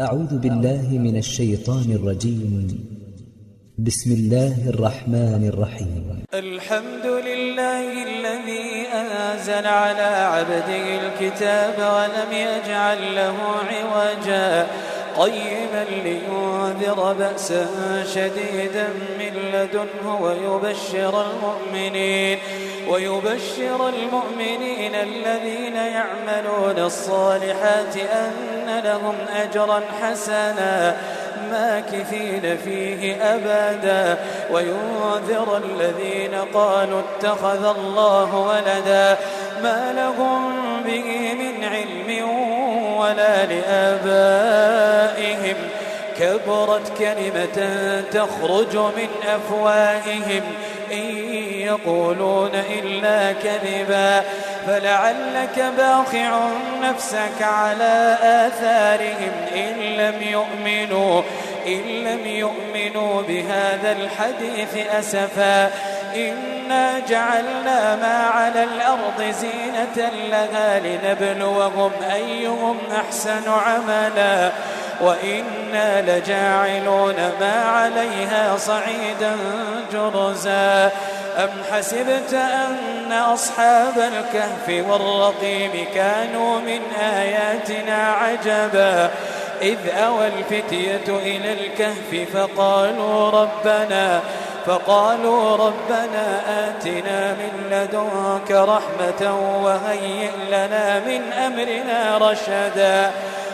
أعوذ بالله من الشيطان الرجيم. بسم الله الرحمن الرحيم. الحمد لله الذي أنزل على عبده الكتاب ولم يجعل له عوجا قيما لينذر بأسا شديدا من لدنه ويبشر المؤمنين الذين يعملون الصالحات أن لهم أجرا حسنا ماكثين فيه أبدا وينذر الذين قالوا اتخذ الله ولدا ما لهم به من علم ولا لآبائهم كبرت كلمة تخرج من أفواههم إن يقولون إلا كذبا فلعلك باخع نفسك على آثارهم إن لم يؤمنوا بهذا الحديث أسفا إنا جعلنا ما على الأرض زينة لها لنبلوهم أيهم أحسن عملا وإنا لجاعلون ما عليها صعيدا جرزا أم حسبت أن أصحاب الكهف والرقيم كانوا من آياتنا عجبا إذ أوى الفتية إلى الكهف فقالوا ربنا آتنا من لدنك رحمة وهيئ لنا من أمرنا رشدا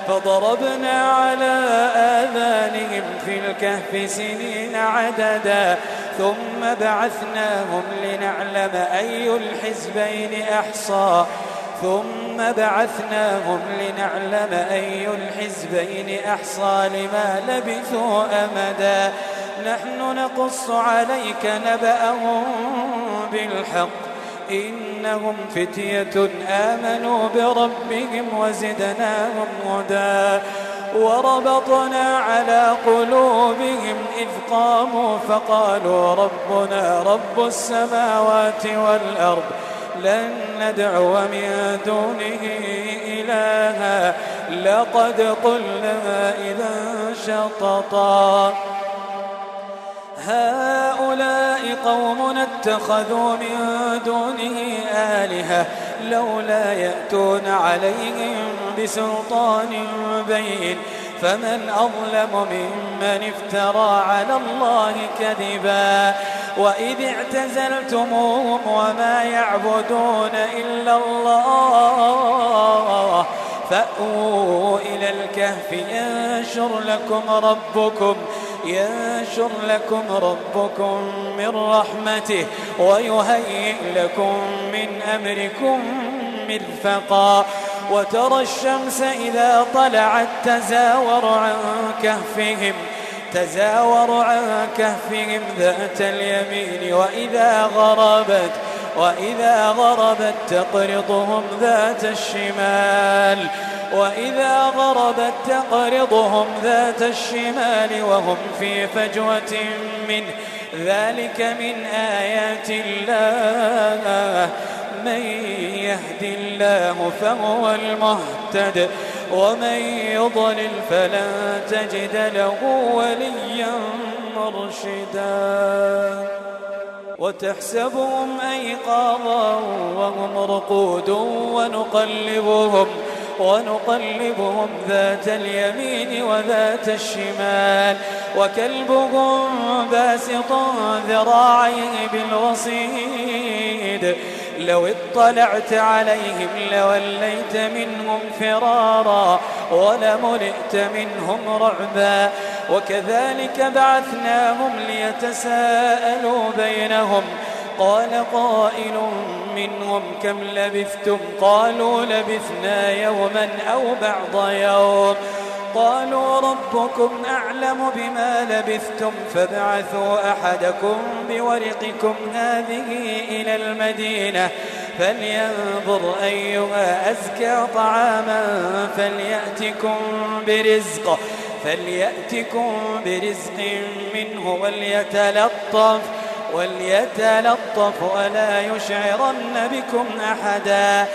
فضربنا على آذانهم في الكهف سنين عددا ثم بعثناهم لنعلم أي الحزبين أحصى لما لبثوا أمدا نحن نقص عليك نبأهم بالحق إنهم فتية آمنوا بربهم وزدناهم هدى وربطنا على قلوبهم إذ قاموا فقالوا ربنا رب السماوات والأرض لن ندعو من دونه إلها لقد قلنا إذا شططا هؤلاء قومنا اتخذوا من دونه آلهة لولا يأتون عليهم بسلطان بين فمن أظلم ممن افترى على الله كذبا وإذ اعتزلتموهم وما يعبدون إلا الله فأووا إلى الكهف ينشر لكم ربكم من رحمته ويهيئ لكم من أمركم مرفقا وترى الشمس إذا طلعت تزاور عن كهفهم ذات اليمين وإذا غربت تقرضهم ذات الشمال وهم في فجوة منه ذلك من آيات الله من يهد الله فهو المهتد ومن يضلل فلن تجد له وليا مرشدا وتحسبهم أيقاظا وهم رقود ونقلبهم ذات اليمين وذات الشمال وكلبهم باسط ذراعيه بالوصيد لو اطلعت عليهم لوليت منهم فرارا ولملئت منهم رعبا وكذلك بعثناهم ليتساءلوا بينهم قال قائل منهم كم لبثتم قالوا لبثنا يوما أو بعض يوم قالوا ربكم أعلم بما لبثتم فابعثوا أحدكم بورقكم هذه إلى المدينة فلينظر أيها أزكى طعاما فليأتكم برزق منه وليتلطف ولا يشعرن بكم أحدا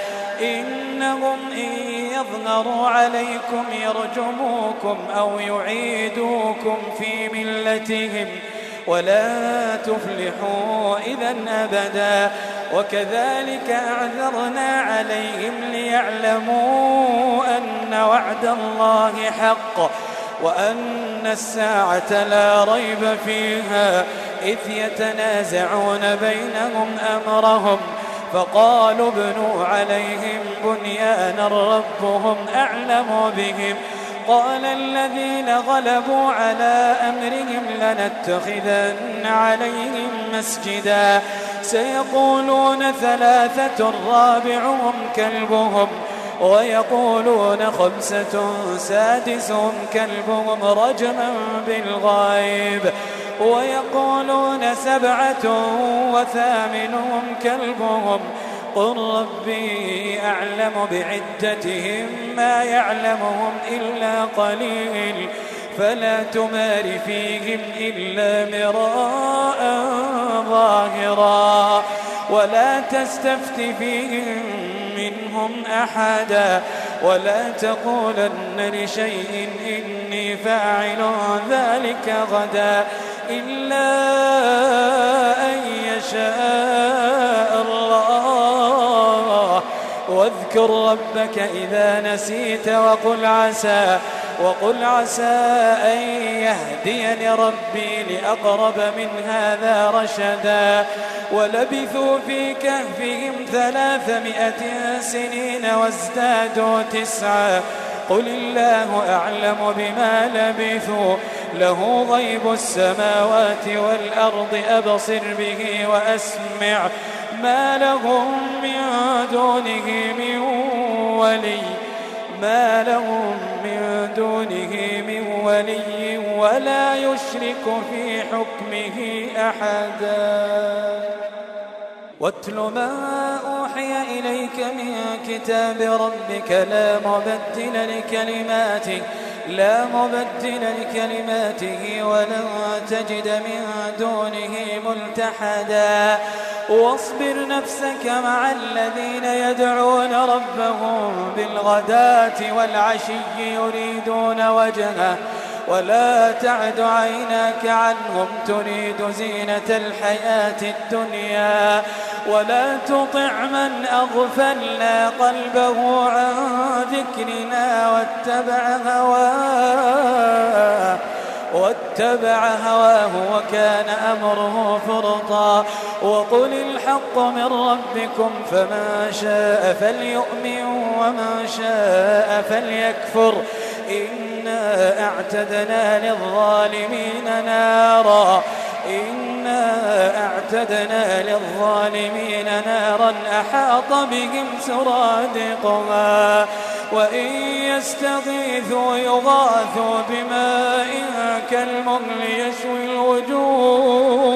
إنهم إن يظهروا عليكم يرجموكم أو يعيدوكم في ملتهم ولا تفلحوا إذا أبدا. وكذلك أعذرنا عليهم ليعلموا أن وعد الله حق وأن الساعة لا ريب فيها إذ يتنازعون بينهم أمرهم فقالوا ابنوا عليهم بنيانا ربهم أعلم بهم قال الذين غلبوا على أمرهم لنتخذن عليهم مسجدا سيقولون ثلاثة رابعهم كلبهم ويقولون خمسة سادسهم كلبهم رجما بالغيب ويقولون سبعة وثامنهم كلبهم قل ربي أعلم بعدتهم ما يعلمهم إلا قليل فلا تمار فيهم إلا مراء ظاهرا ولا تستفت فيهم منهم أحدا ولا تقولن لشيء إني فاعل ذلك غدا إلا أن يشاء الله واذكر ربك إذا نسيت وقل عسى أن يهديني ربي لأقرب من هذا رشدا ولبثوا في كهفهم 300 سنين وازدادوا 9 قل الله أعلم بما لبثوا له غيب السماوات والأرض أبصر به وأسمع ما لهم من دونه من ولي ولا يشرك في حكمه أحدا واتل ما أوحي إليك من كتاب ربك لا مبدل لكلماته ولن تجد من دونه ملتحدا واصبر نفسك مع الذين يدعون ربهم بالغداة والعشي يريدون وجهه ولا تعد عيناك عنهم تريد زينة الحياة الدنيا ولا تطع من أغفلنا قلبه عن ذكرنا واتبع هواه وكان أمره فرطا وقل الحق من ربكم فمن شاء فليؤمن ومن شاء فليكفر إنا أعتدنا للظالمين نارا أحاط بهم سرادقها وإن يستغيثوا يغاثوا بماء كالمهل يشوي الوجوه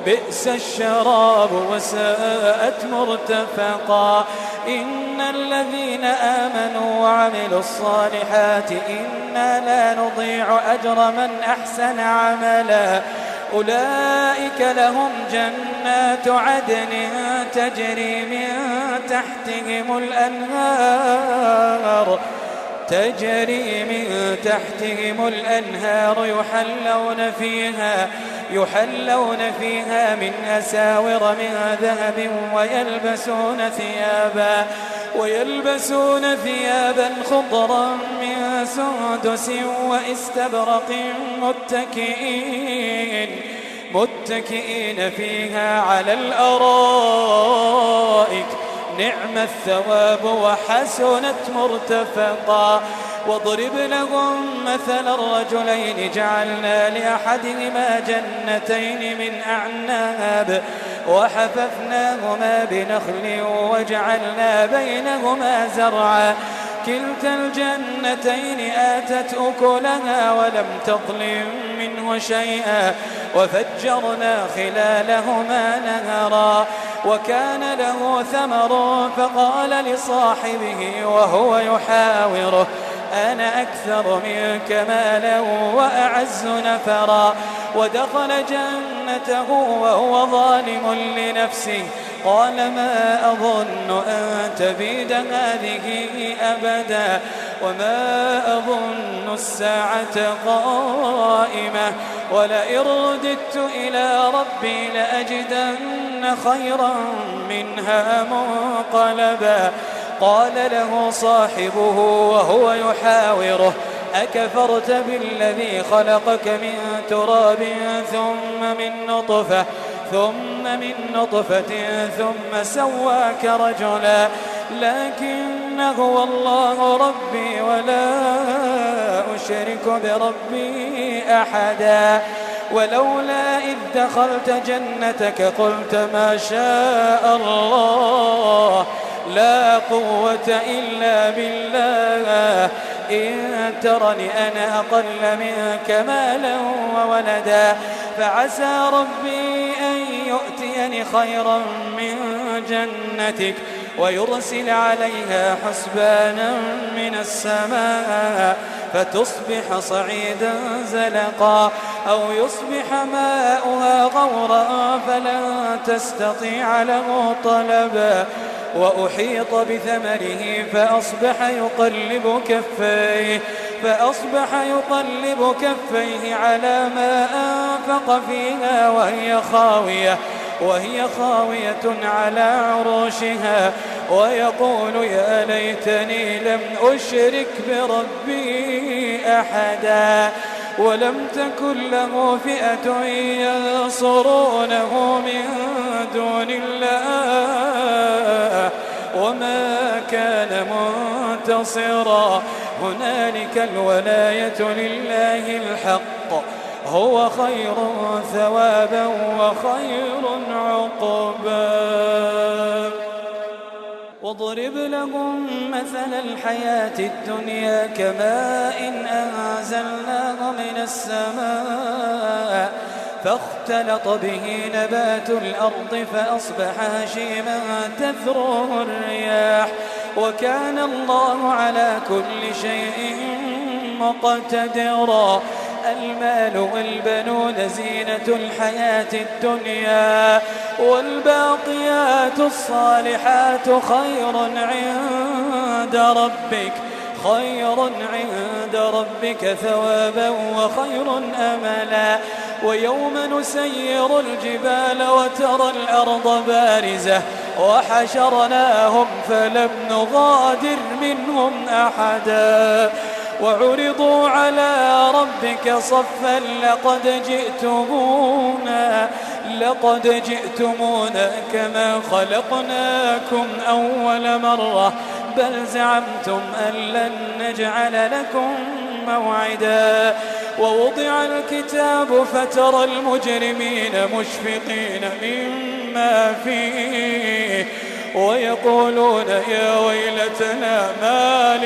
بئس الشراب وساءت مرتفقا إن الذين آمنوا وعملوا الصالحات إنا لا نضيع أجر من أحسن عملا أولئك لهم جنات عدن تجري من تحتهم الأنهار يحلون فيها من أساور من ذهب ويلبسون ثيابا خضرا من سندس واستبرق متكئين فيها على الأرائك نعم الثواب وحسنت مرتفقا واضرب لهم مثل الرجلين جعلنا لأحدهما جنتين من أعناب وحففناهما بنخل وجعلنا بينهما زرعا كلتا الجنتين آتت أكلها ولم تظلم منه شيئا وفجرنا خلالهما نهرا وكان له ثمر فقال لصاحبه وهو يحاوره أنا أكثر منك مالا وأعز نفرا. ودخل جنته وهو ظالم لنفسه قال ما أظن أن تبيد هذه أبدا وما أظن الساعة قائمة ولئن رددت إلى ربي لأجدن خيرا منها منقلبا. قال له صاحبه وهو يحاوره أكفرت بالذي خلقك من تراب ثم من نطفة ثم سواك رجلا لكن هو الله ربي ولا أشرك بربي أحدا. ولولا إذ دخلت جنتك قلت ما شاء الله لا قوة إلا بالله إن ترني أنا أقل منك مالا وولدا فعسى ربي أن يؤتيني خيرا من جنتك ويرسل عليها حسبانا من السماء فتصبح صعيدا زلقا أو يصبح ماؤها غورا فلن تستطيع له طلبا. وأحيط بثمره فأصبح يقلب كفيه على ما أنفق فيها وهي خاوية على عروشها ويقول يا ليتني لم أشرك بربي أحدا. ولم تكن له فئة ينصرونه من دون الله وما كان منتصرا. هنالك الولاية لله الحق هو خير ثوابا وخير عقبا. واضرب لهم مثل الحياة الدنيا كماء أنزلناه من السماء فاختلط به نبات الأرض فأصبح هشيما تذروه الرياح وكان الله على كل شيء مقتدرا. المال والبنون زينة الحياة الدنيا والباقيات الصالحات خير عند ربك ثوابا وخير أملا. ويوم نسير الجبال وترى الأرض بارزة وحشرناهم فلم نغادر منهم أحدا وعرضوا على ربك صفا لقد جئتمونا كما خلقناكم أول مرة بل زعمتم أن لن نجعل لكم موعدا. ووضع الكتاب فترى المجرمين مشفقين مما فيه ويقولون يا ويلتنا ما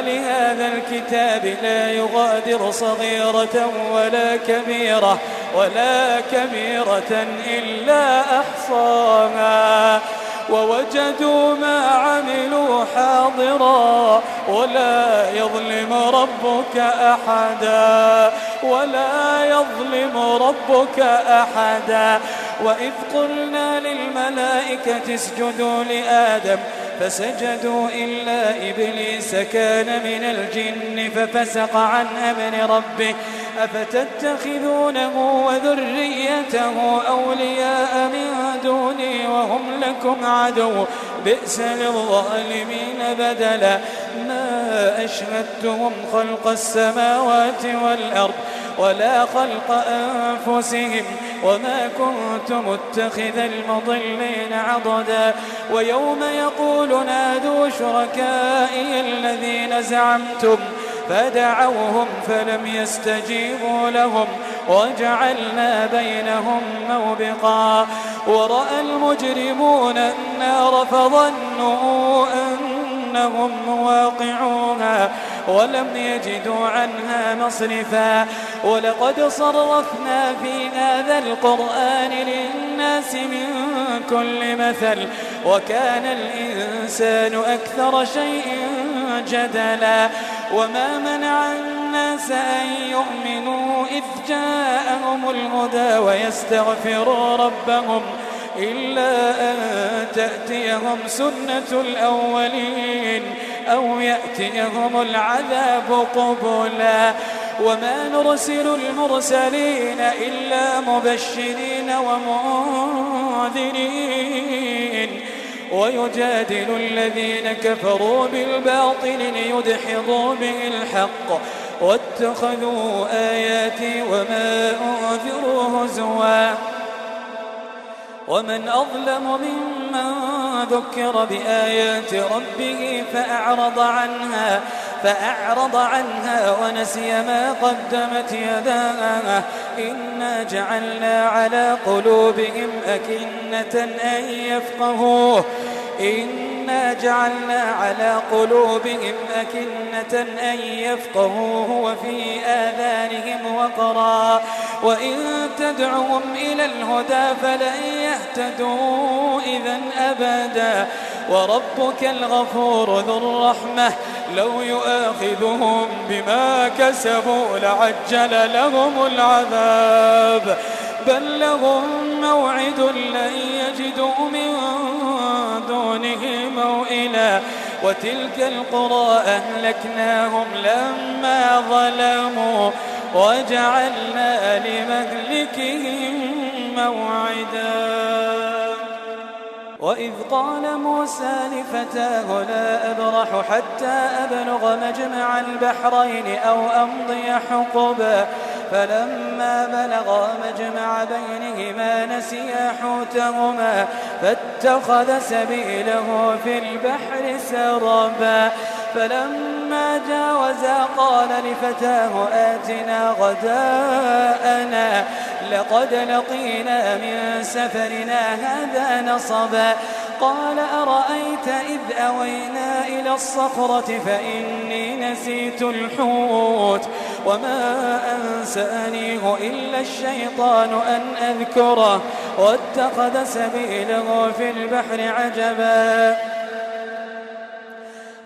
لهذا الكتاب لا يغادر صغيرة ولا كبيرة إلا أحصاها ووجدوا ما عملوا حاضرا ولا يظلم ربك أحدا. وإذ قلنا للملائكة اسجدوا لآدم فسجدوا إلا إبليس كان من الجن ففسق عن أمر ربه أفتتخذونه وذريته أولياء من دوني وهم لكم عدو بئس للظالمين بدلا. ما أشهدتهم خلق السماوات والأرض ولا خلق أنفسهم وما كنت متخذ المضلين عضدا. ويوم يقول نادوا شركائي الذين زعمتم فدعوهم فلم يستجيبوا لهم وجعلنا بينهم موبقا. ورأى المجرمون النار فظنوا أنهم واقعوها ولم يجدوا عنها مصرفا ولقد صرفنا في هذا القرآن للناس من كل مثل وكان الإنسان أكثر شيء جدلا وما منع الناس أن يؤمنوا إذ جاءهم الهدى ويستغفروا ربهم إلا أن تأتيهم سنة الأولين أو يأتيهم العذاب قبلا وما نرسل المرسلين إلا مبشرين ومنذرين ويجادل الذين كفروا بالباطل ليدحضوا به الحق واتخذوا آياتي وما أنذروا هزوا ومن أظلم ممن ذكر بآيات ربه فأعرض عنها ونسي ما قدمت يداه إنا جعلنا على قلوبهم أكنة أن يفقهوه وفي آذانهم وقرا وإن تدعوهم إلى الهدى فلن يهتدوا إذن أبدا وربك الغفور ذو الرحمة لو يؤاخذهم بما كسبوا لعجل لهم العذاب بل لهم موعد لن يجدوا من دونه موئلا وتلك القرى أهلكناهم لما ظلموا وجعلنا لمهلكهم موعدا وإذ قال موسى لفتاه لا أبرح حتى أبلغ مجمع البحرين أو أمضي حقبا فلما بلغا مجمع بينهما نسيا حوتهما فاتخذ سبيله في البحر سربا فلما جاوزا قال لفتاه آتنا غداءنا لقد لقينا من سفرنا هذا نصبا قال أرأيت إذ أوينا إلى الصخرة فإني نسيت الحوت وما أنسانيه إلا الشيطان أن أذكره واتخذ سبيله في البحر عجبا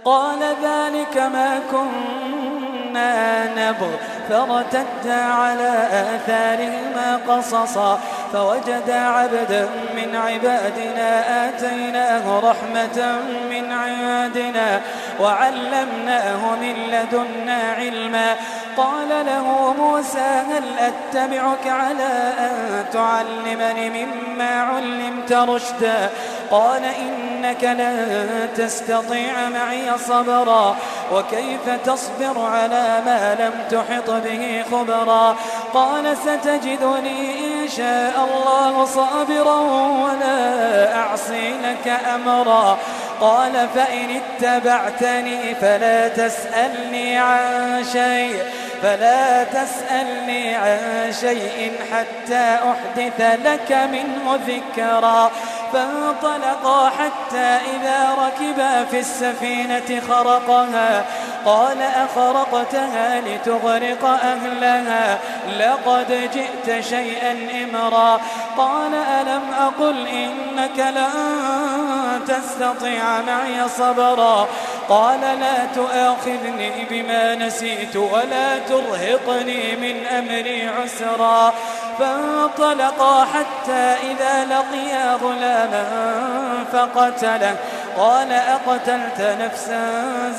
قال ذلك ما كنا نبغ فارتدا على آثارهما قصصا فوجدا عبدا من عبادنا آتيناه رحمة من عندنا وعلمناه من لدنا علما قال له موسى هل أتبعك على أن تعلمني مما علمت رشدا قال إنك لن تستطيع معي صبرا وكيف تصبر على ما لم تحط به خبرا قال ستجدني إن شاء الله صابرا ولا أعصي لك أمرا قال فإن اتبعتني فلا تسألني عن شيء حتى أحدث لك منه ذكرا فانطلقا حتى إذا ركبا في السفينة خرقها قال أخرقتها لتغرق أهلها لقد جئت شيئا إمرا قال ألم أقل إنك لن تستطيع معي صبرا قال لا تؤاخذني بما نسيت ولا ترهقني من أمري عسرا فانطلقا حتى إذا لقيا غلاما فقتله قال أقتلت نفسا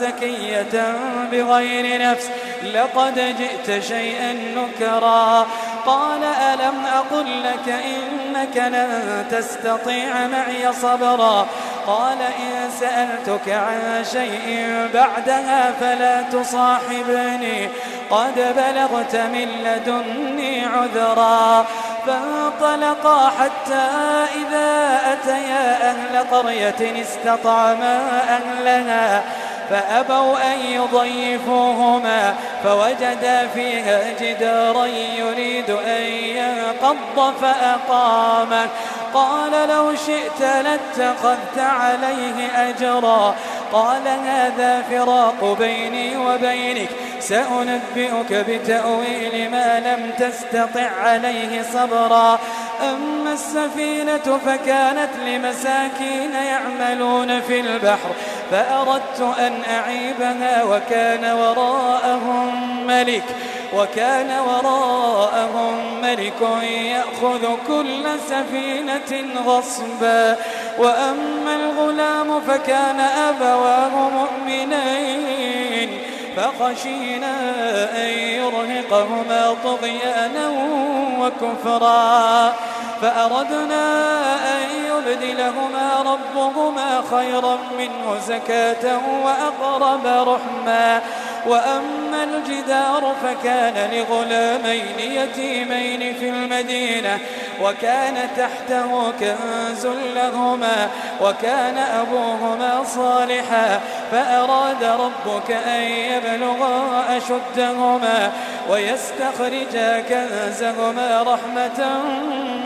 زكية بغير نفس لقد جئت شيئا نكرا قال ألم أقل لك إنك لن تستطيع معي صبرا قال إن سألتك عن شيء بعدها فلا تصاحبني قد بلغت من لدني عذرا فانطلقا حتى إذا أتيا أهل قرية استطعما أهلها فأبوا أن يضيفوهما فوجدا فيها جدارا يريد أن ينقض فأقامه قال لو شئت لاتخذت عليه أجرا قال هذا فراق بيني وبينك سأنبئك بتأويل ما لم تستطع عليه صبرا. أما السفينة فكانت لمساكين يعملون في البحر فأردت أن أعيبها وكان وراءهم ملك يأخذ كل سفينة غصبا. وأما الغلام فكان أبواه مؤمنين فخشينا أن يرهقهما طغيانا وكفرا فأردنا أن يبدلهما ربهما خيرا منه زكاة وأقرب رحما. وأما الجدار فكان لغلامين يتيمين في المدينة وكان تحته كنز لهما وكان أبوهما صالحا فأراد ربك أن يبلغا أشدهما ويستخرجا كنزهما رحمة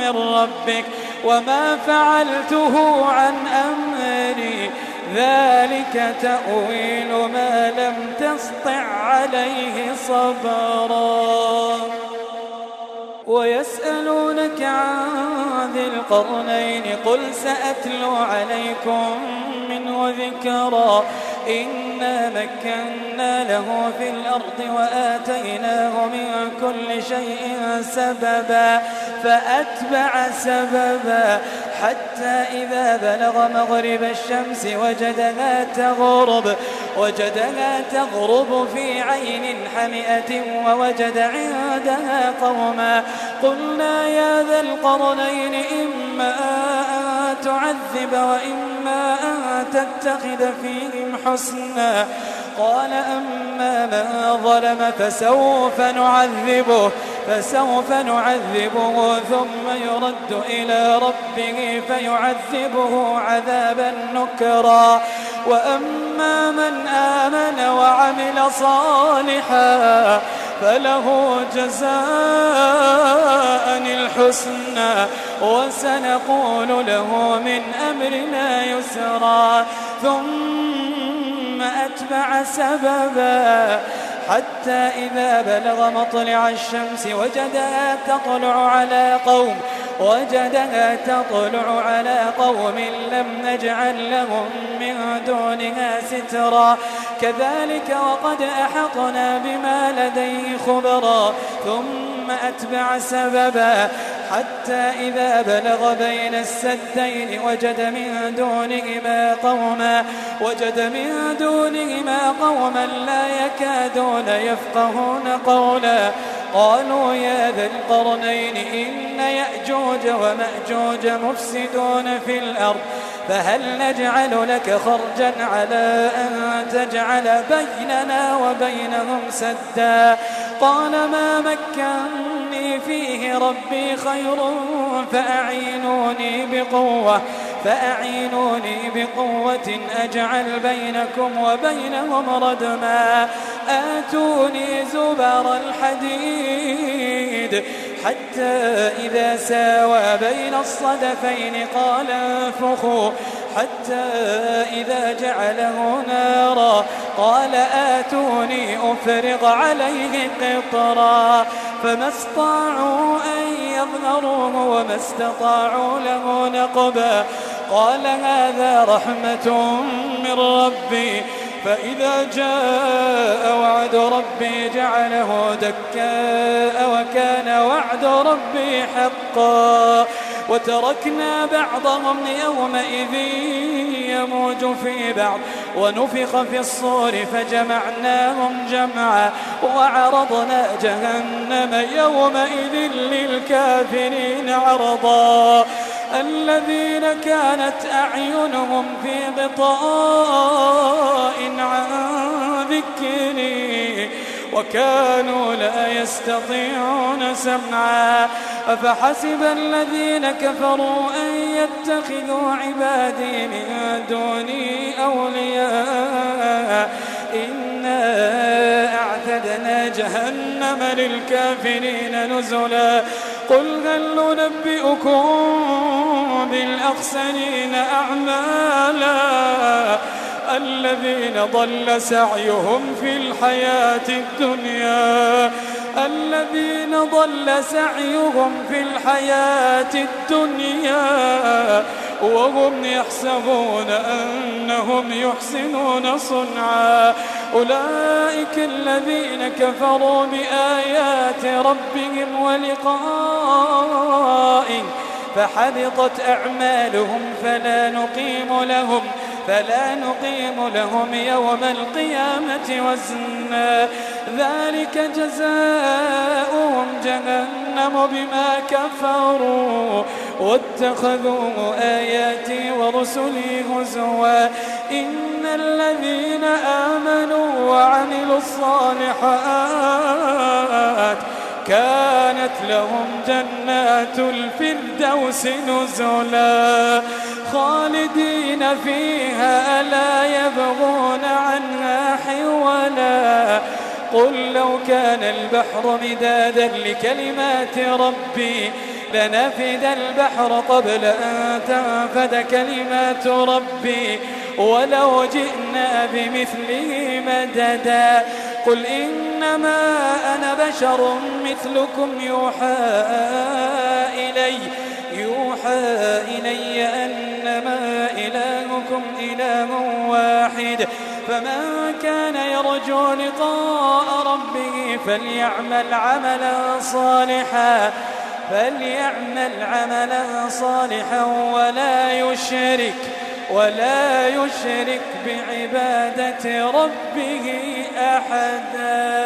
من ربك وما فعلته عن أمري ذلك تأويل ما لم تسطع عليه صبرا. ويسألونك عن ذي القرنين قل سأتلو عليكم منه ذكرا. إنا مكنا له في الأرض وآتيناه من كل شيء سببا فأتبع سببا حتى إذا بلغ مغرب الشمس وجدها تغرب في عين حمئة ووجد عندها قوما قلنا يا ذا القرنين إما أن تعذب وإما أن تتخذ فيهم حسنا. قال أما من ظلم فسوف نعذبه ثم يرد إلى ربه فيعذبه عذابا نكرا. وأما من آمن وعمل صالحا فله جزاء الحسنى وسنقول له من أمرنا يسرا. ثم أتبع سببا حتى إذا بلغ مطلع الشمس وجدها تطلع على قوم لم نجعل لهم من دونها سترا كذلك وقد أحطنا بما لديه خبرا. ثم أتبع سببا حتى إذا بلغ بين السدين وجد من دونهما قوما لا يكادون يفقهون قولا. قالوا يا ذا القرنين إن يأجوج ومأجوج مفسدون في الأرض فهل نجعل لك خرجا على أن تجعل بيننا وبينهم سدا. قال ما مكنني فيه ربي خير فأعينوني بقوة أجعل بينكم وبينهم ردما. آتوني زبر الحديد حتى إذا ساوى بين الصدفين قال انفخوا حتى إذا جعله نارا قال آتوني أفرغ عليه قطرا. فما استطاعوا أن يظهروه وما استطاعوا له نقبا. قال هذا رحمة من ربي فإذا جاء وعد ربي جعله دكاء وكان وعد ربي حقا. وتركنا بعضهم يومئذ يموج في بعض ونفخ في الصور فجمعناهم جمعا وعرضنا جهنم يومئذ للكافرين عرضا. الذين كانت أعينهم في غطاء عن ذكري وكانوا لا يستطيعون سمعا. أفحسب الذين كفروا أن يتخذوا عبادي من دوني أولياء إنا أعتدنا جهنم للكافرين نزلا. قل هل ننبئكم بالأخسرين أعمالا الذين ضل سعيهم في الحياة الدنيا وهم يحسبون أنهم يحسنون صنعا أولئك الذين كفروا بآيات ربهم ولقائه فحبطت أعمالهم فلا نقيم لهم يوم القيامة وزنا ذلك جزاؤهم جهنم بما كفروا واتخذوا آياتي ورسلي هزوا إن الذين آمنوا وعملوا الصالحات كانت لهم جنات الفردوس نزلا خالدين فيها لا يبغون عنها حولا قل لو كان البحر مدادا لكلمات ربي لنفد البحر قبل أن تنفد كلمات ربي ولو جئنا بمثله مددا قل إنما أنا بشر مثلكم يوحى إلي أنما إلهكم إله واحد فمن كان يرجو لقاء ربه فليعمل عملا صالحا ولا يشرك بعبادة ربه أحدا.